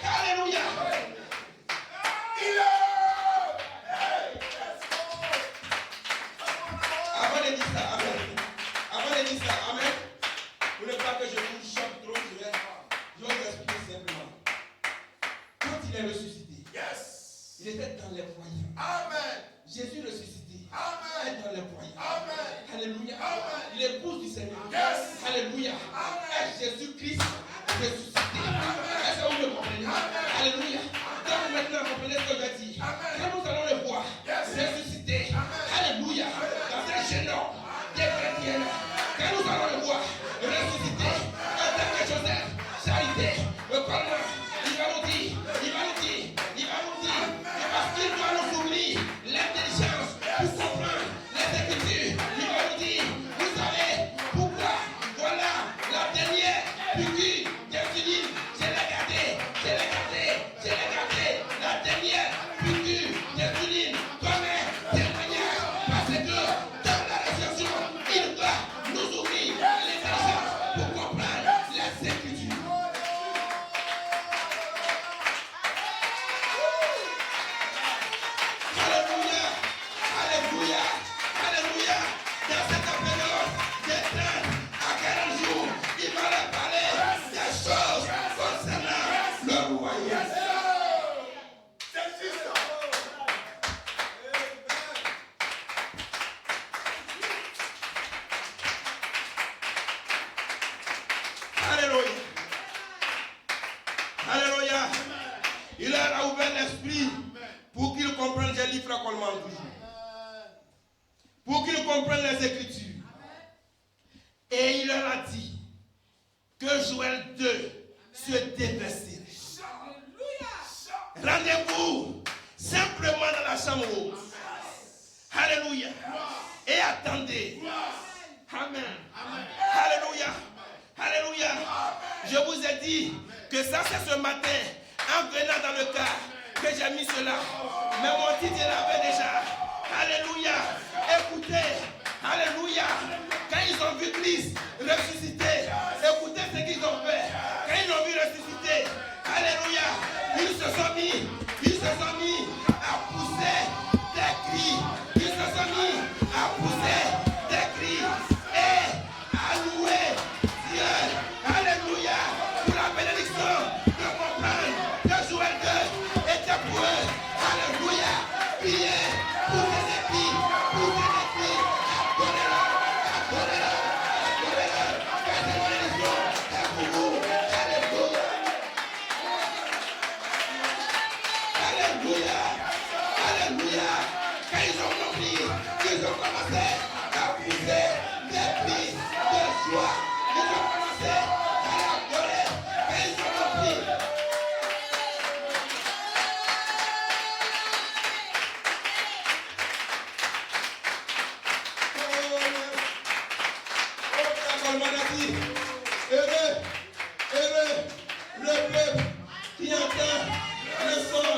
alléluia. Avant de dire ça, amen. Avant de dire ça, amen. Vous ne pas que je vous choque trop, je vais vous expliquer simplement. Quand il est ressuscité, il était dans les foyers. Amen. Jésus ressuscité. Amen. Est dans les foyers. Amen. Alléluia. Amen. L'épouse du Seigneur. Yes. Alléluia. Amen. Jésus-Christ ressuscité. Est-ce que vous me comprenez? Alléluia. Donc maintenant, comprenez ce que je dis. Quand nous allons le voir ressuscité. Alléluia. Dans un jeune homme des chrétiens. Quand nous allons le voir ressuscité. En tant que Joseph, charité, parlement, il va nous dire, parce qu'il doit nous fournir l'intelligence pour comprendre les Écritures. Il va nous dire, vous savez pourquoi? Voilà la dernière piqûre d'insuline. Je l'ai gardée. La dernière piqûre d'insuline comme un témoignage. Parce que dans la résurrection, il va nous ouvrir l'intelligence pour comprendre les Écritures. Alléluia, alléluia, alléluia. Dans cette période de 30 à 40 jours, il va leur parler des choses concernant le royaume. Alléluia. Alléluia. Il leur a ouvert l'esprit pour qu'ils comprennent, j'ai lu frère Coleman toujours. Pour qu'ils comprennent les Écritures. Et il leur a dit que Joël 2 se déverserait. Rendez-vous simplement dans la chambre haute. Alléluia. Et attendez. Amen. Alléluia. Alléluia. Je vous ai dit que ça c'est ce matin, en venant dans le cas, que j'ai mis cela. Mais mon titre l'avait déjà. Alléluia. Écoutez. Alléluia. Quand ils ont vu Christ ressuscité, écoutez ce qu'ils ont fait. Quand ils l'ont vu ressuscité, alléluia, ils se sont mis à pousser des cris. Ils se sont mis à pousser des cris et à louer Dieu. Alléluia. Pour la bénédiction de comprendre que Joël 2 était pour eux. Alléluia. Priez pour tes épis, pour tes épis. Adorez-le. soir, nous allons commencer à l'adorer. Et nous allons prier. Heureux le peuple qui entend le son,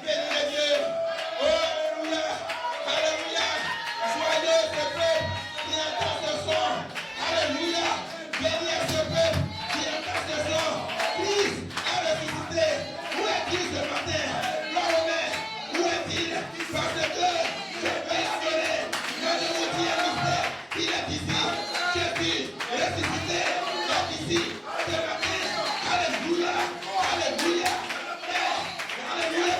béni les dieux. Oh, alléluia, alléluia, joyeux ce peuple qui entend ce son, alléluia, béni est ce peuple qui entend ce son. Christ a ressuscité. Où est-il ce matin? L'homme, où est-il? Parce que je vais l'adorer. Je vous dis un mystère, il est ici. Jésus ressuscité est ici ce matin. Alléluia, alléluia. Alléluia,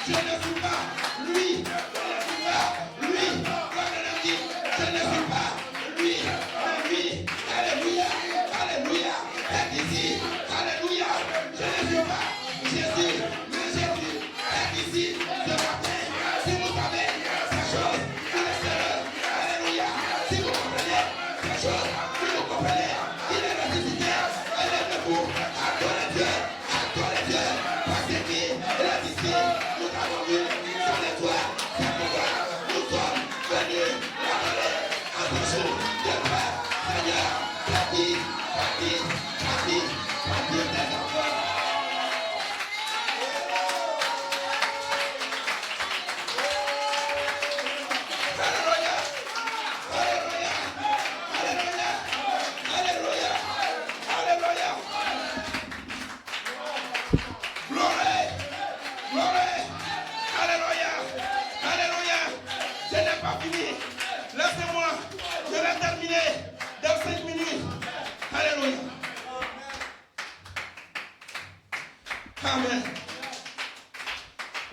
je ne suis pas lui. Je ne suis pas lui. Comme on a dit, je ne suis pas lui. Mais lui, alléluia, alléluia, est ici. Alléluia, je ne suis pas Jésus, mais Jésus est ici ce matin. Si vous savez ces choses, il est heureux. Alléluia, si vous comprenez ces choses, si vous comprenez, il est ressuscité. Elle est debout. Adorez Dieu, parce qu'il est ici. Nous avons vu son étoile. C'est pourquoi nous sommes venus l'adorer en ce jour de paix. Seigneur, bâtis tes enfants. Alléluia, alléluia, alléluia, alléluia, alléluia. Gloire, gloire, alléluia, alléluia. Je n'ai pas fini. Laissez-moi, je vais terminer dans 5 minutes. Alléluia. Amen.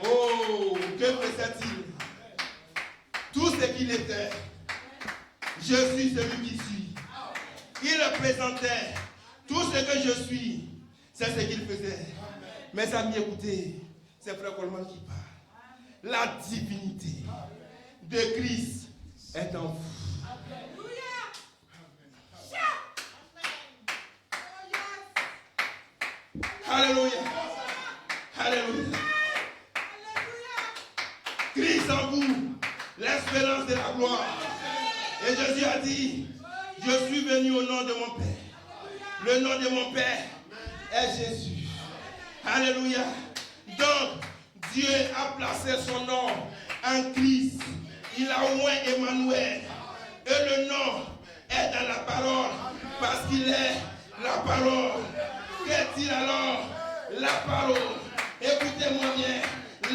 Oh, que faisait-il? Tout ce qu'il était. Je suis celui qui suis. Il représentait tout ce que je suis. C'est ce qu'il faisait. Mes amis, écoutez, c'est Frère Coleman qui parle. La divinité de Christ est en vous. Alléluia. Alléluia. Christ en vous, l'espérance de la gloire. Et Jésus a dit, je suis venu au nom de mon Père. Le nom de mon Père est Jésus. Alléluia. Donc, Dieu a placé son nom en Christ. Il a oint Emmanuel. Et le nom est dans la parole. Parce qu'il est la parole. Qu'est-il alors? La parole. Écoutez-moi bien.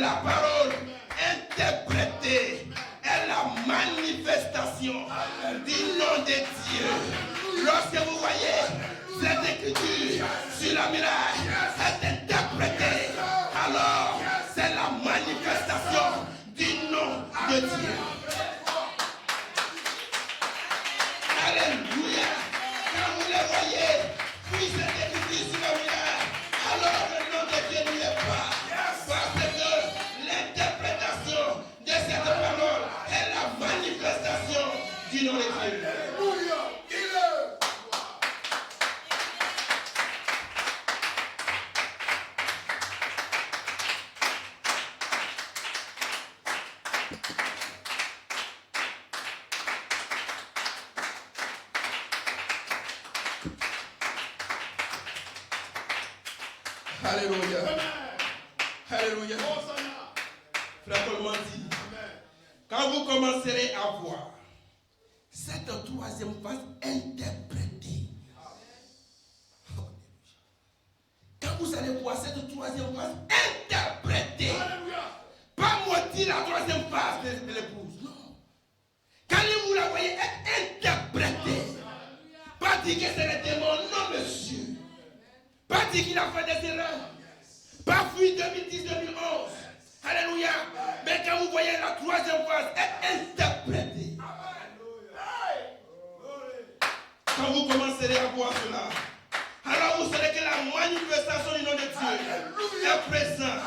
La parole interprétée est la manifestation du nom de Dieu. Lorsque vous voyez cette écriture sur la muraille est interprétée, alors c'est la manifestation du nom de Dieu. Alléluia. Quand vous le voyez, puis cette écriture sur la muraille, alors le nom de Dieu n'y est pas. Parce que l'interprétation de cette parole est la manifestation du nom de Dieu. Alléluia. Alléluia. Frère Coleman dit, quand vous commencerez à voir cette troisième phase interprétée, quand vous allez voir cette troisième phase interprétée, pas moitié la troisième phase de l'épouse, non. Quand vous la voyez interprétée, pas dire que c'est le démon, non monsieur. Pas dire qu'il a fait des erreurs. Pas fui 2010-2011. Alléluia. Mais quand vous voyez la troisième phase est interprétée. Quand vous commencerez à voir cela, alors vous saurez que la manifestation du nom de Dieu est présente.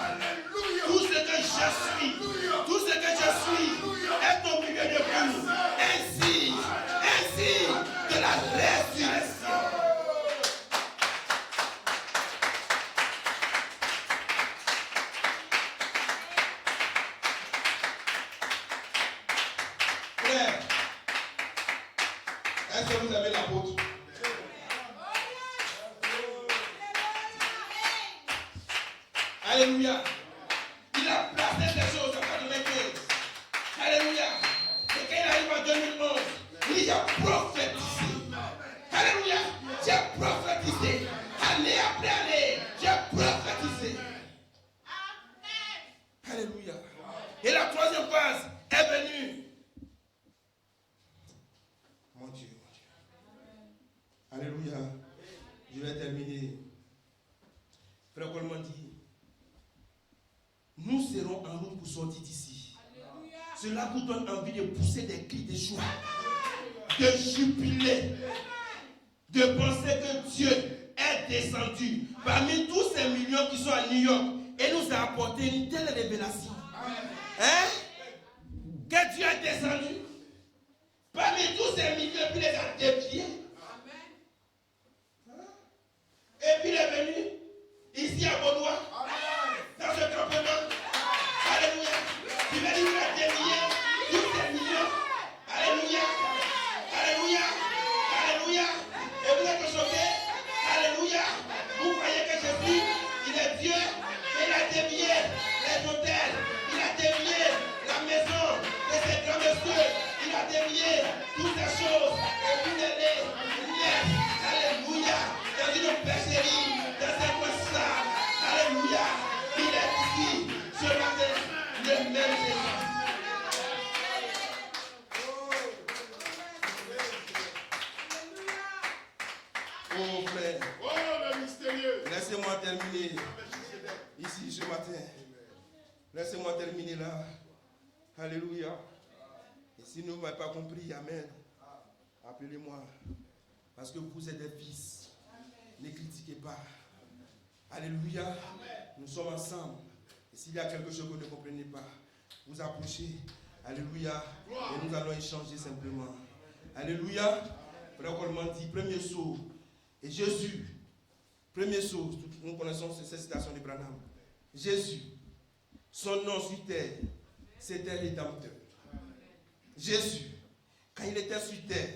Tout ce que je suis, est au milieu de vous. Ainsi avez l'apôtre. Alléluia. Il a placé des choses en 95. Alléluia. Et quand il arrive en 2011, il a prophétisé. Alléluia. J'ai prophétisé. Année après année, j'ai prophétisé. Alléluia. Et la troisième phase est venue. Mon Dieu, mon Dieu. Alléluia. Je vais terminer. Frère Coleman dit, nous serons en route pour sortir d'ici. Cela vous donne envie de pousser des cris de joie, de jubiler, de penser que Dieu est descendu parmi tous ces millions qui sont à New York et nous a apporté une telle révélation. Hein? Que Dieu est descendu parmi tous ces millions et puis les a déviés. Et puis il est venu ici à Baudois, dans ce campement. Alléluia. Il va dire qu'il a dévié tous ces millions. Alléluia. Alléluia. Alléluia. Et vous êtes choqués. Alléluia. Vous croyez que Jésus, il est Dieu. Il a dévié les hôtels. Il a dévié la maison de ses grands messieurs. Il a dévié toutes ces choses. Et puis il est alléluia. Dans une pêcherie, dans un poisson. Alléluia. Il est ici ce matin, le même Jésus. Oh frère, le mystérieux. laissez-moi terminer ici ce matin. Laissez-moi terminer là. Alléluia. Et si vous n'avez pas compris, amen. Appelez-moi. Parce que vous êtes des fils. Ne critiquez pas. Alléluia. Nous sommes ensemble. Et s'il y a quelque chose que vous ne comprenez pas, vous approchez. Alléluia. Et nous allons échanger simplement. Alléluia. Frère Coleman dit, premier saut. Et Jésus, premier saut, nous connaissons cette citation de Branham. Jésus, son nom sur terre, c'était Rédempteur. Jésus, quand il était sur terre,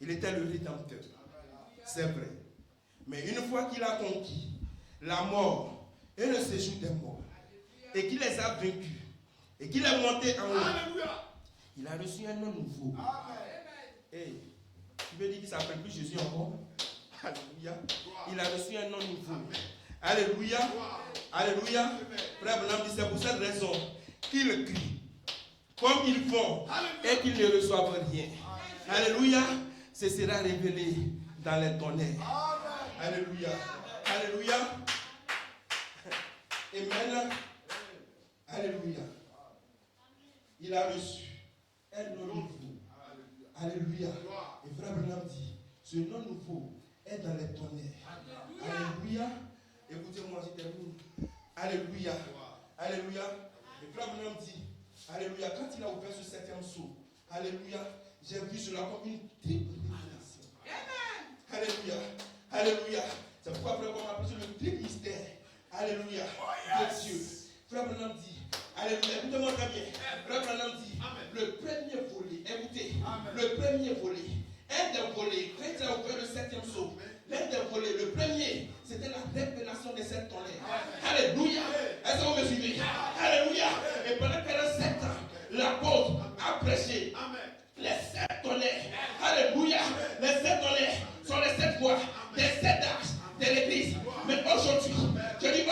il était le Rédempteur. C'est vrai. Mais une fois qu'il a conquis la mort et le séjour des morts, et qu'il les a vaincus, et qu'il est monté en haut, il a reçu un nom nouveau. Hey, tu veux dire qu'il ne s'appelle plus Jésus encore? Alléluia. Il a reçu un nom nouveau. Alléluia. Alléluia. Frère Branham dit, c'est pour cette raison qu'ils crient comme ils font et qu'ils ne reçoivent rien. Alléluia. Ce sera révélé dans les tonnerres. Alléluia. Alléluia. Amen. Alléluia. Il a reçu un nom nouveau. Alléluia. Et frère Branham dit, ce nom nouveau est dans les tonnerres. Alléluia. Écoutez-moi, je termine. Alléluia. Alléluia. Et frère Branham dit, alléluia, quand il a ouvert ce septième sceau, alléluia, j'ai vu cela comme une triple révélation. Alléluia. Alléluia. C'est pourquoi frère Branham appelle le triple mystère. Alléluia. De Dieu. Frère Branham dit, alléluia, écoutez-moi très bien. Frère Branham dit, le premier volet, écoutez, le premier volet, un des volets, quand il a ouvert le septième sceau, l'un des volets, le premier, c'était la révélation des 7 tonnerres. Alléluia. Est-ce que vous me suivez? Alléluia. Et pendant 47 ans, l'apôtre a prêché les 7 tonnerres. Alléluia. Les 7 tonnerres sont les 7 voies des 7 axes de l'église. Mais aujourd'hui, je dis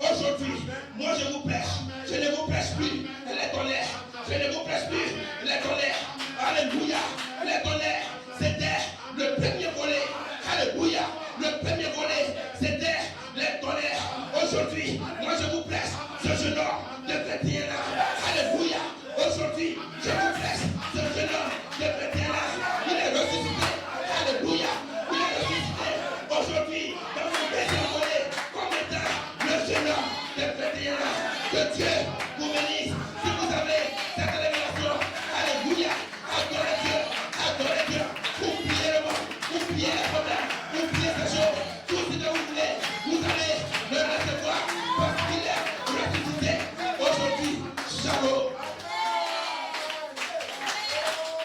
aujourd'hui, moi je vous prêche. Je ne vous prêche plus les tonnerres. Je ne vous prêche plus les tonnerres. Alléluia. Les tonnerres, c'était le premier volet. Alléluia. Le premier volet, c'était les tonnerres. Aujourd'hui, moi je vous prêche ce jeune homme de 21 ans. Alléluia. Aujourd'hui, je vous prêche ce jeune homme de 21 ans. Il est ressuscité. Alléluia. Il est ressuscité. Aujourd'hui, dans son deuxième volet, comme étant le jeune homme de 21 ans. Que Dieu vous bénisse. Si vous avez cette révélation, alléluia. Adorez Dieu. Adorez Dieu. Oubliez le monde. Oubliez les problèmes. Oubliez ces choses. Tout ce que vous voulez. Vous allez